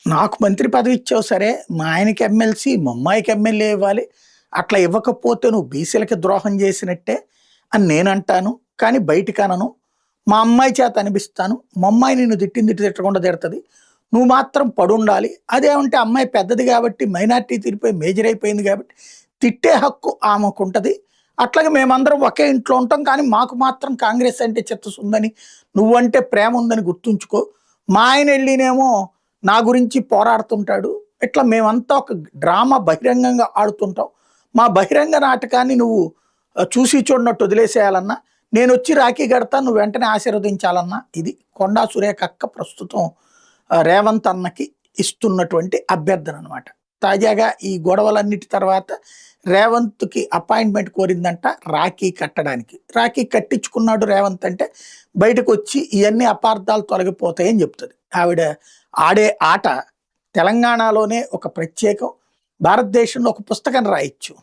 నాకు మంత్రి పదవి ఇచ్చావు సరే, మా ఆయనకి ఎమ్మెల్సీ, మా అమ్మాయికి ఎమ్మెల్యే ఇవ్వాలి. అట్లా ఇవ్వకపోతే నువ్వు బీసీలకి ద్రోహం చేసినట్టే అని నేనంటాను. కానీ బయటికనను. మా అమ్మాయి చేత అనిపిస్తాను. మా అమ్మాయి నిన్ను తిట్టింది తిట్టకుండా తిడతది. నువ్వు మాత్రం పడుండాలి. అదేమంటే అమ్మాయి పెద్దది కాబట్టి మైనారిటీ తీరిపోయి మేజర్ అయిపోయింది కాబట్టి తిట్టే హక్కు ఆమెకుంటది. అట్లాగే మేమందరం ఒకే ఇంట్లో ఉంటాం. కానీ మాకు మాత్రం కాంగ్రెస్ అంటే చిత్తశుందని, నువ్వంటే ప్రేమ ఉందని గుర్తుంచుకో. మా ఆయన వెళ్ళినేమో నా గురించి పోరాడుతుంటాడు. ఇట్లా మేమంతా ఒక డ్రామా బహిరంగంగా ఆడుతుంటాం. మా బహిరంగ నాటకాన్ని నువ్వు చూసి చూడనట్టు వదిలేసేయాలన్నా, నేనొచ్చి రాఖీ కడతా, నువ్వు వెంటనే ఆశీర్వదించాలన్నా. ఇది కొండా సురేఖ అక్క ప్రస్తుతం రేవంత్ అన్నకి ఇస్తున్నటువంటి అభ్యర్థన అనమాట. తాజాగా ఈ గొడవలన్నిటి తర్వాత రేవంత్కి అపాయింట్మెంట్ కోరిందంట రాఖీ కట్టడానికి. రాఖీ కట్టించుకున్నాడు రేవంత్ అంటే బయటకు వచ్చి ఇవన్నీ అపార్థాలు తొలగిపోతాయని చెప్తుంది. ఆవిడ ఆడే ఆట తెలంగాణలోనే ఒక ప్రత్యేకం. భారతదేశంలో ఒక పుస్తకం రాయొచ్చు.